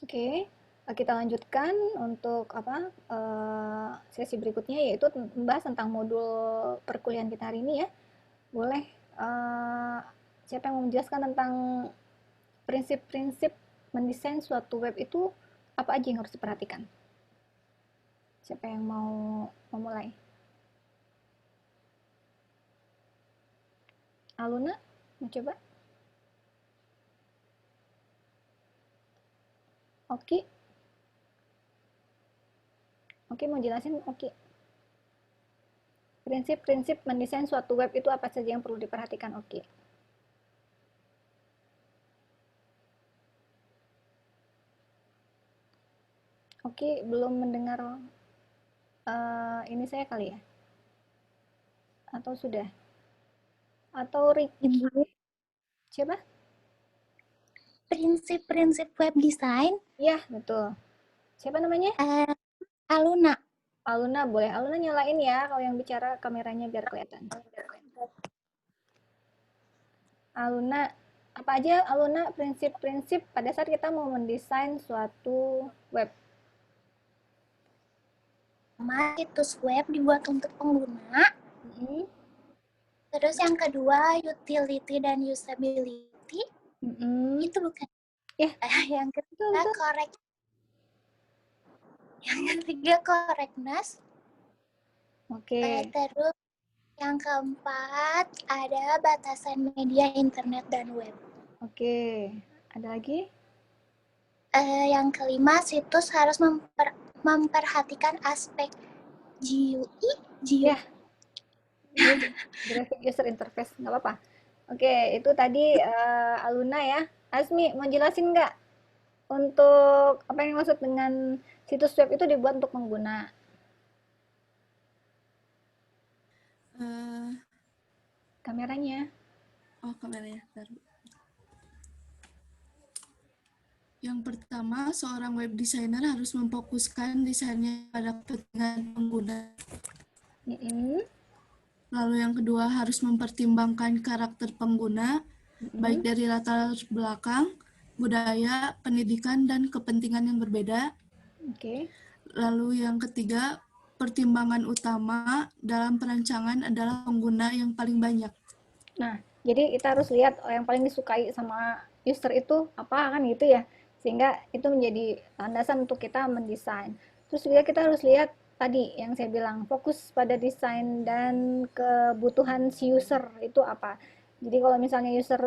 Oke, kita lanjutkan untuk sesi berikutnya yaitu membahas tentang modul perkuliahan kita hari ini ya. Boleh eh, siapa yang mau menjelaskan tentang prinsip-prinsip mendesain suatu web itu apa aja yang harus diperhatikan? Siapa yang mau memulai? Aluna, mau coba? Oke, oke mau jelasin? Oke. Prinsip-prinsip mendesain suatu web itu apa saja yang perlu diperhatikan? Oke. Oke, belum mendengar ini saya kali ya? Atau sudah? Atau Ibu, siapa? prinsip-prinsip web design, Iya, betul. Siapa namanya? eh, Aluna. Aluna, boleh Aluna nyalain ya kalau yang bicara kameranya biar kelihatan. Aluna, apa aja Aluna prinsip-prinsip pada saat kita mau mendesain suatu web? Pertama, situs web dibuat untuk pengguna. Mm-mm. Terus yang kedua, utility dan usability. Mm-mm. Itu bukan. Ya, Yang betul ketiga, betul. correctness. Oke, Terus yang keempat, ada batasan media internet dan web. oke. Ada lagi? Yang kelima, situs harus memperhatikan aspek GUI, GUI. Ya, graphic user interface, nggak apa-apa. Oke, itu tadi Aluna ya. Asmi, mau jelasin nggak untuk apa yang dimaksud dengan situs web itu dibuat untuk pengguna? Eh, Kameranya. oh kameranya taruh. Yang pertama, seorang web designer harus memfokuskan desainnya pada kepentingan pengguna. Mm-mm. Lalu yang kedua, harus mempertimbangkan karakter pengguna, baik Mm-mm. dari latar belakang, budaya, pendidikan, dan kepentingan yang berbeda. Oke. Lalu yang ketiga, pertimbangan utama dalam perancangan adalah pengguna yang paling banyak. Nah, jadi kita harus lihat yang paling disukai sama user itu apa kan gitu ya. Sehingga itu menjadi landasan untuk kita mendesain. Terus juga kita harus lihat tadi yang saya bilang fokus pada desain dan kebutuhan si user itu apa. Jadi kalau misalnya user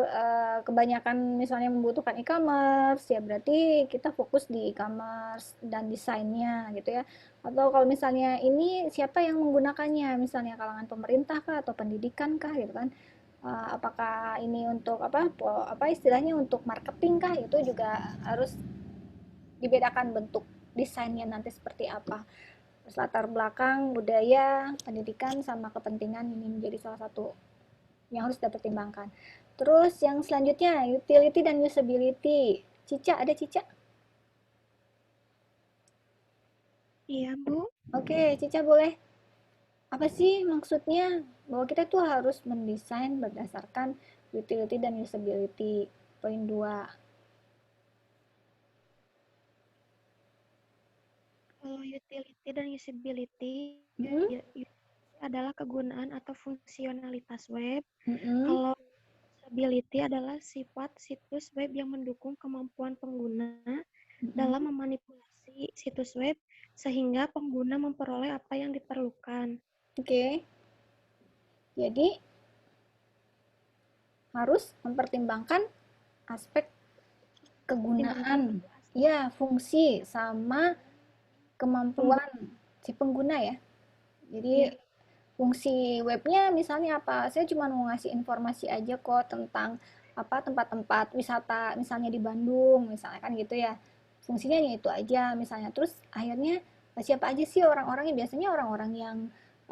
kebanyakan misalnya membutuhkan e-commerce ya berarti kita fokus di e-commerce dan desainnya gitu ya. Atau kalau misalnya ini siapa yang menggunakannya, misalnya kalangan pemerintah kah atau pendidikan kah gitu kan. Apakah ini untuk apa istilahnya untuk marketing kah, itu juga harus dibedakan bentuk desainnya nanti seperti apa. Terus latar belakang, budaya, pendidikan sama kepentingan ini menjadi salah satu yang harus dipertimbangkan. Terus yang selanjutnya utility dan usability. Cica, ada Cica? Iya, Bu. Oke, Cica boleh. Apa sih maksudnya bahwa kita tuh harus mendesain berdasarkan utility dan usability? Poin 2. Kalau utility dan usability Hmm? adalah kegunaan atau fungsionalitas web. Mm-mm. Kalau usability adalah sifat situs web yang mendukung kemampuan pengguna Mm-mm. dalam memanipulasi situs web sehingga pengguna memperoleh apa yang diperlukan. Oke, jadi harus mempertimbangkan aspek Pertimbangkan kegunaan, kedua aspek ya fungsi sama pengguna. kemampuan si pengguna ya. Ya, Jadi fungsi webnya misalnya apa? Saya cuma mau ngasih informasi aja kok tentang apa tempat-tempat wisata misalnya di Bandung misalnya kan gitu ya. Fungsinya ya itu aja misalnya. Terus akhirnya siapa aja sih orang-orangnya? Biasanya orang-orang yang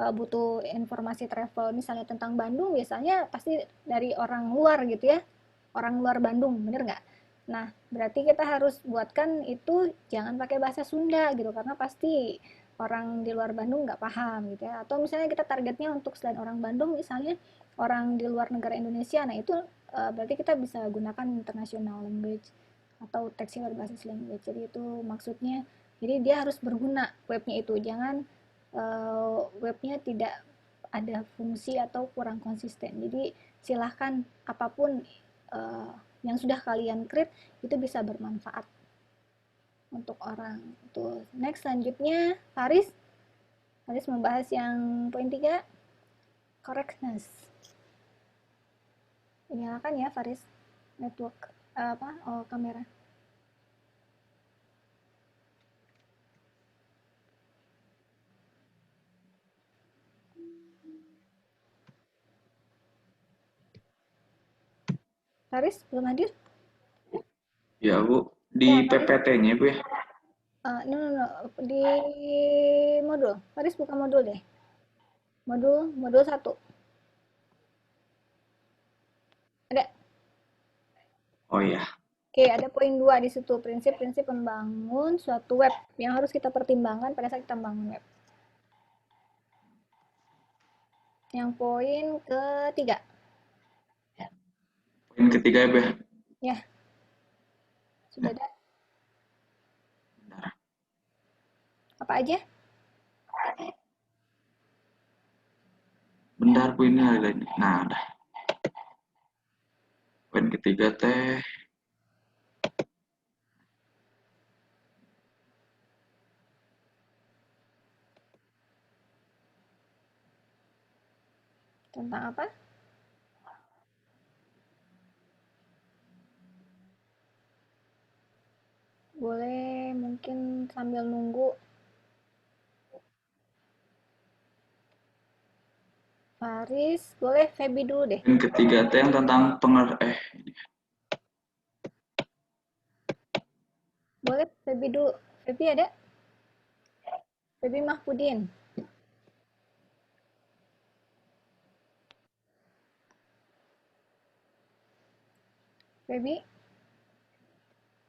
butuh informasi travel misalnya tentang Bandung biasanya pasti dari orang luar gitu ya. Orang luar Bandung, bener nggak? Nah, berarti kita harus buatkan itu jangan pakai bahasa Sunda gitu karena pasti orang di luar Bandung nggak paham gitu ya. Atau misalnya kita targetnya untuk selain orang Bandung misalnya orang di luar negara Indonesia, nah itu berarti kita bisa gunakan international language. atau tekstil berbasis language. Jadi itu maksudnya, jadi dia harus berguna webnya itu, jangan webnya tidak ada fungsi atau kurang konsisten. Jadi silahkan apapun yang sudah kalian create itu bisa bermanfaat untuk orang. Itu next, selanjutnya Faris membahas yang poin 3, correctness. Nyalakan ya Faris network kamera. Faris belum hadir? Ya, Bu. Di PPT-nya, Bu, ya? No. Di modul. Faris buka modul deh. Modul 1. Ada. Oh ya. Oke, ada poin 2 di situ, prinsip-prinsip membangun suatu web yang harus kita pertimbangkan pada saat kita membangun web. Yang poin ketiga. Poin ketiga ya, Bu, ya? Ya. Sudah ada. Bentar. Apa aja? Bentar, Bu, ini ada ini. Nah, ada. Poin ketiga teh. Tentang apa? Boleh mungkin sambil nunggu. Faris, boleh Feby dulu deh. Poin ketiga teh yang tentang Boleh Feby dulu. Feby ada? Feby Mahpudin. Feby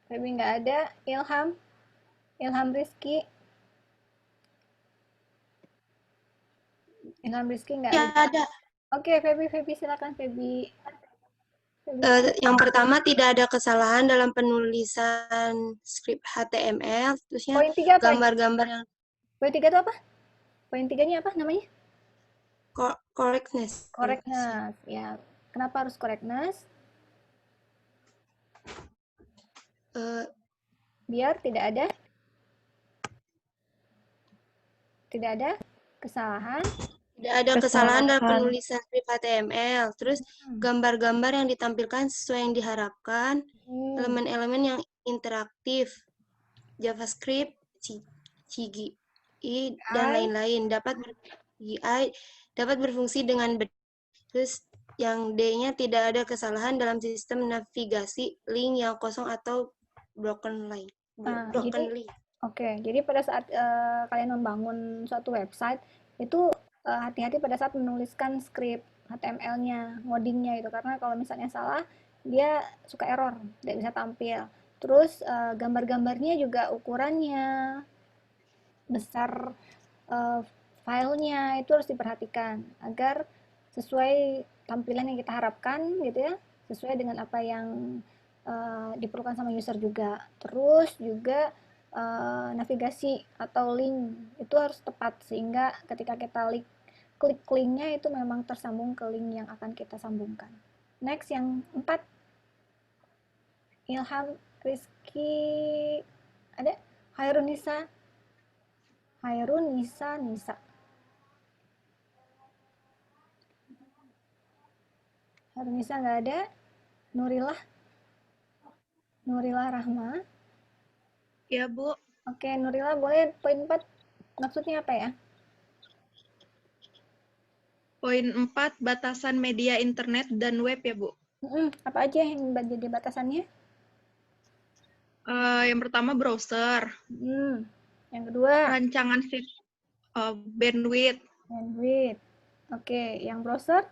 nggak ada. Ilham Rizky nggak Ya, ada. Oke, Feby silakan Feby. Yang pertama, tidak ada kesalahan dalam penulisan skrip HTML. Terusnya Poin 3 apa? gambar-gambar yang Poin 3 itu apa? Poin 3-nya apa namanya? correctness. Correctness. Ya, kenapa harus correctness? Biar tidak ada kesalahan. Tidak ada kesalahan dalam penulisan skrip HTML. Terus gambar-gambar yang ditampilkan sesuai yang diharapkan, elemen-elemen yang interaktif, JavaScript, CGI, dan lain-lain dapat berfungsi dengan benar. Terus yang D-nya tidak ada kesalahan dalam sistem navigasi link yang kosong atau broken link. Oke, jadi pada saat kalian membangun suatu website itu hati-hati pada saat menuliskan skrip HTML-nya, ngodingnya itu, karena kalau misalnya salah dia suka error, tidak bisa tampil. Terus gambar-gambarnya juga ukurannya, besar filenya itu harus diperhatikan agar sesuai tampilan yang kita harapkan gitu ya, sesuai dengan apa yang diperlukan sama user juga. Terus juga navigasi atau link itu harus tepat sehingga ketika kita klik linknya itu memang tersambung ke link yang akan kita sambungkan. Next, yang 4, Ilham Rizky ada? Hairunisa Nisa. Hairunisa nggak ada. Nurillah Rahma. Ya, Bu. Oke, Nurillah, boleh poin 4 maksudnya apa ya? Poin 4, batasan media internet dan web ya, Bu. Apa aja yang jadi batasannya? Yang pertama browser. Yang kedua? Rancangan bandwidth. Oke, yang browser?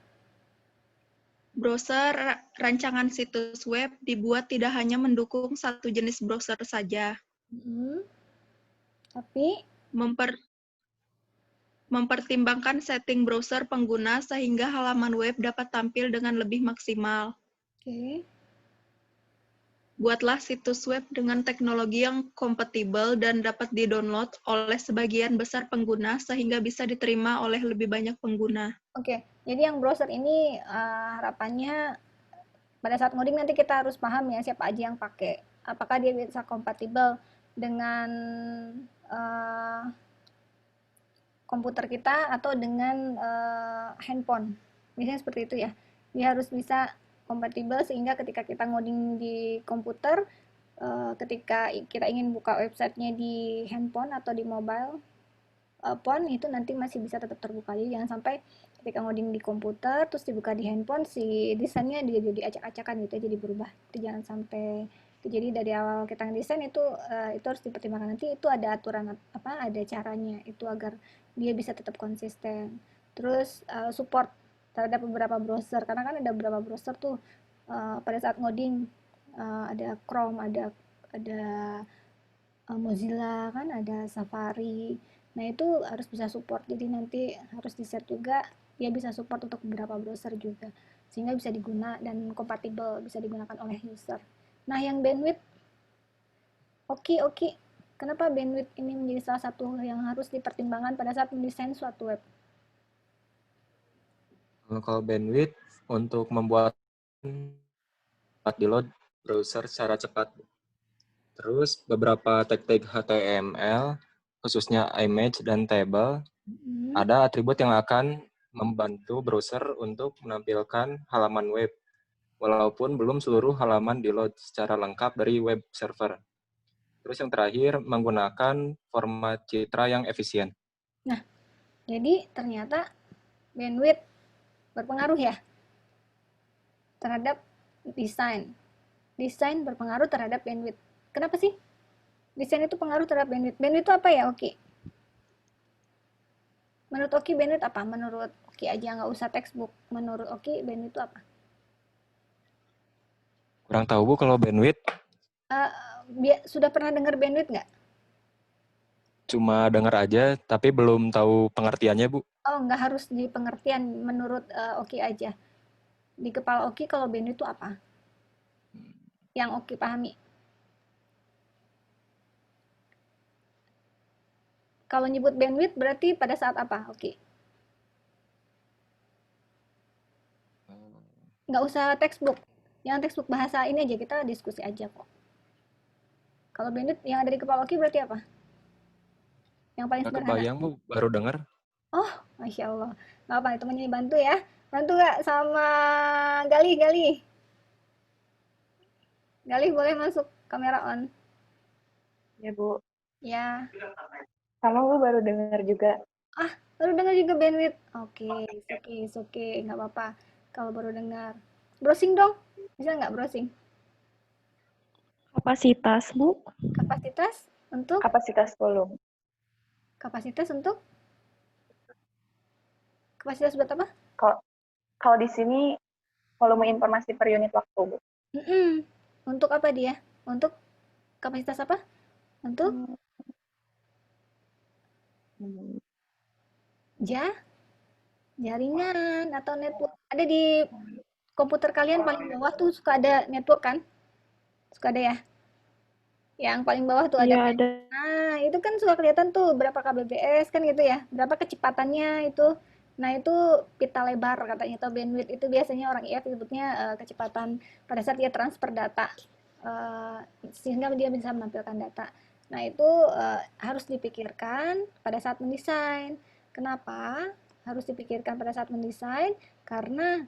Browser rancangan situs web dibuat tidak hanya mendukung satu jenis browser saja. Tapi? Mempertimbangkan setting browser pengguna sehingga halaman web dapat tampil dengan lebih maksimal. Oke. Buatlah situs web dengan teknologi yang kompatibel dan dapat di-download oleh sebagian besar pengguna sehingga bisa diterima oleh lebih banyak pengguna. Oke, jadi yang browser ini harapannya pada saat ngoding nanti kita harus paham ya siapa aja yang pakai. Apakah dia bisa kompatibel dengan komputer kita atau dengan handphone. Biasanya seperti itu ya. Dia harus bisa kompatibel sehingga ketika kita ngoding di komputer, ketika kita ingin buka websitenya di handphone atau di mobile phone itu nanti masih bisa tetap terbuka. Jadi jangan sampai ketika ngoding di komputer terus dibuka di handphone si desainnya dia jadi acak-acakan gitu jadi berubah. Itu jangan sampai itu. Jadi dari awal kita ngedesain itu harus dipertimbangkan. Nanti itu ada aturan ada caranya itu agar dia bisa tetap konsisten. Terus support terhadap beberapa browser karena kan ada beberapa browser tuh pada saat ngoding ada Chrome, ada Mozilla kan, ada Safari. Nah, itu harus bisa support. Jadi nanti harus di-set juga dia bisa support untuk beberapa browser juga. Sehingga bisa digunakan dan kompatibel bisa digunakan oleh user. Nah, yang bandwidth oke. Kenapa bandwidth ini menjadi salah satu yang harus dipertimbangkan pada saat mendesain suatu web? Kalau bandwidth untuk membuat di-load browser secara cepat. Terus beberapa tag-tag HTML, khususnya image dan table, ada atribut yang akan membantu browser untuk menampilkan halaman web, walaupun belum seluruh halaman di-load secara lengkap dari web server. Terus yang terakhir, menggunakan format citra yang efisien. Nah, jadi ternyata bandwidth berpengaruh ya terhadap desain. Desain berpengaruh terhadap bandwidth. Kenapa sih? Desain itu pengaruh terhadap bandwidth. Bandwidth itu apa ya, Oki? Menurut Oki, bandwidth apa? Menurut Oki aja, nggak usah textbook. Menurut Oki, bandwidth itu apa? Kurang tahu, Bu, kalau bandwidth. Sudah pernah dengar bandwidth nggak? Cuma dengar aja, tapi belum tahu pengertiannya, Bu. Oh, nggak harus di pengertian. Menurut Oki aja. Di kepala Oki, kalau bandwidth itu apa? Yang Oki pahami. Kalau nyebut bandwidth berarti pada saat apa, Oki? Nggak usah textbook. Yang textbook bahasa ini aja, kita diskusi aja kok. Kalau bandwidth yang ada di kepala Oki berarti apa? Yang paling Nggak sederhana. kebayang, Bu, baru dengar. Oh, Masya Allah. Nggak apa, temannya bantu ya. Bantu nggak sama Galih? Galih boleh masuk kamera on. Ya, Bu. Ya. Sama Bu baru dengar juga. Baru dengar juga bandwidth. Oke, oke. Nggak apa-apa kalau baru dengar. Browsing dong. Bisa nggak browsing? Kapasitas, Bu. Kapasitas untuk? Kapasitas volume. Kapasitas untuk? Kapasitas buat apa? Kalau di sini volume informasi per unit waktu, Bu. Untuk apa dia? Untuk kapasitas apa? Untuk? Jaringan atau network. Ada di komputer kalian paling bawah tuh suka ada network kan? Suka ada ya? Yang paling bawah tuh ada. Iya, ada. Nah, itu kan suka kelihatan tuh berapa kbps kan gitu ya. Berapa kecepatannya itu. Nah, itu pita lebar katanya atau bandwidth itu biasanya orang IF sebutnya kecepatan pada saat dia transfer data. Sehingga dia bisa menampilkan data. Nah, itu harus dipikirkan pada saat mendesain. Kenapa? Harus dipikirkan pada saat mendesain karena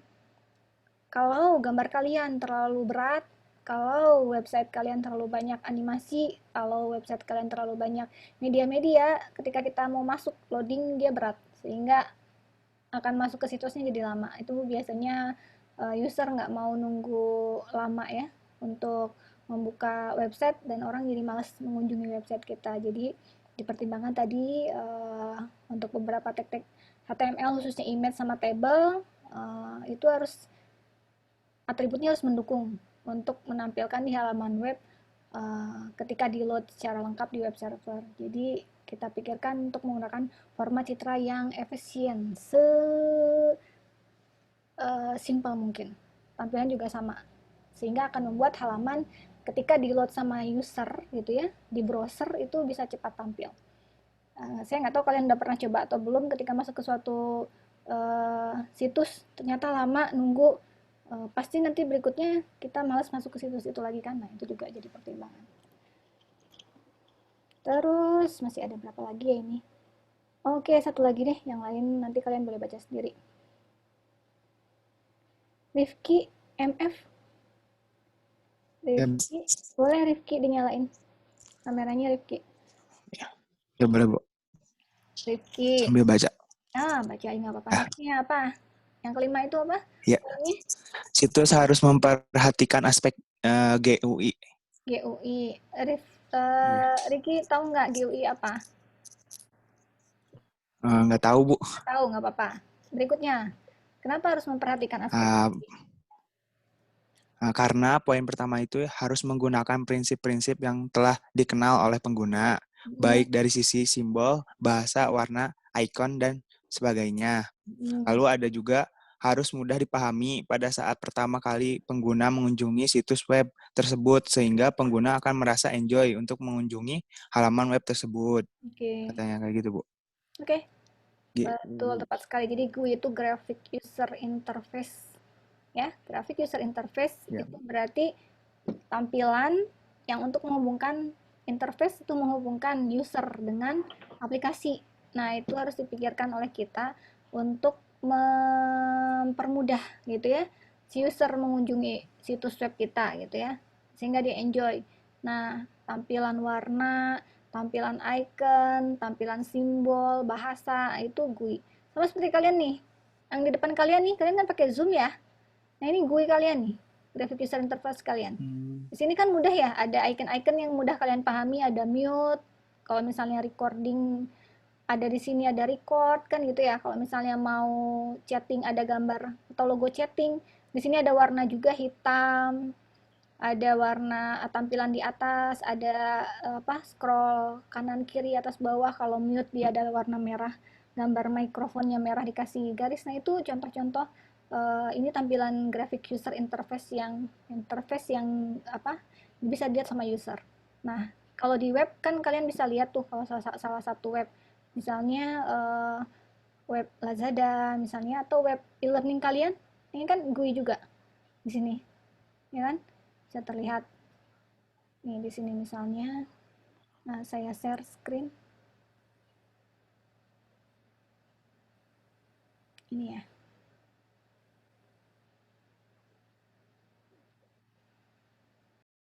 kalau gambar kalian terlalu berat, kalau website kalian terlalu banyak animasi, kalau website kalian terlalu banyak media-media, ketika kita mau masuk loading dia berat sehingga akan masuk ke situsnya jadi lama. Itu biasanya user nggak mau nunggu lama ya untuk membuka website dan orang jadi malas mengunjungi website kita. Jadi dipertimbangkan tadi untuk beberapa tag-tag HTML khususnya image sama table itu harus atributnya harus mendukung untuk menampilkan di halaman web ketika di load secara lengkap di web server. Jadi kita pikirkan untuk menggunakan format citra yang efisien, simple mungkin. Tampilan juga sama, sehingga akan membuat halaman ketika di-load sama user gitu ya, di browser itu bisa cepat tampil. Saya nggak tahu kalian udah pernah coba atau belum ketika masuk ke suatu situs ternyata lama nunggu, pasti nanti berikutnya kita malas masuk ke situs itu lagi kan. Nah, itu juga jadi pertimbangan. Terus masih ada berapa lagi ya ini? Oke, satu lagi deh, yang lain nanti kalian boleh baca sendiri. Rifki, MF. Rifki, boleh Rifki dinyalain kameranya Rifki. Ya boleh, Bu. Rifki. Sambil baca. Baca nggak apa-apa. Nextnya apa? Yang kelima itu apa? Ya. Situs harus memperhatikan aspek GUI. GUI. Riki tahu nggak GUI apa? Nggak tahu, Bu. Nggak tahu, nggak apa-apa. Berikutnya, kenapa harus memperhatikan aspek GUI? Karena poin pertama itu harus menggunakan prinsip-prinsip yang telah dikenal oleh pengguna, baik dari sisi simbol, bahasa, warna, icon, dan sebagainya. Lalu ada juga harus mudah dipahami pada saat pertama kali pengguna mengunjungi situs web tersebut, sehingga pengguna akan merasa enjoy untuk mengunjungi halaman web tersebut. Katanya kayak gitu, Bu. Oke. Betul, tepat sekali. Jadi GUI itu Graphic User Interface. Ya, Graphic User Interface itu berarti tampilan yang untuk menghubungkan interface itu menghubungkan user dengan aplikasi. Nah, itu harus dipikirkan oleh kita untuk mempermudah gitu ya si user mengunjungi situs web kita gitu ya, sehingga dia enjoy. Nah, tampilan warna, tampilan icon, tampilan simbol, bahasa, itu GUI. Sama seperti kalian nih, yang di depan kalian nih, kalian kan pakai Zoom ya. Nah, ini GUI kalian nih, Graphic User Interface kalian. Di sini kan mudah ya, ada icon-icon yang mudah kalian pahami, ada mute, kalau misalnya recording, ada di sini ada record kan gitu ya. Kalau misalnya mau chatting ada gambar atau logo chatting, di sini ada warna juga hitam, ada warna tampilan di atas, ada scroll kanan kiri atas bawah. Kalau mute dia ada warna merah, gambar mikrofonnya merah dikasih garis. Nah, itu contoh-contoh ini tampilan graphic user interface yang bisa dilihat sama user. Nah, kalau di web kan kalian bisa lihat tuh, kalau salah satu web misalnya web Lazada misalnya, atau web e-learning kalian, ini kan GUI juga di sini, ya kan? Bisa terlihat nih di sini misalnya. Nah, saya share screen ini ya.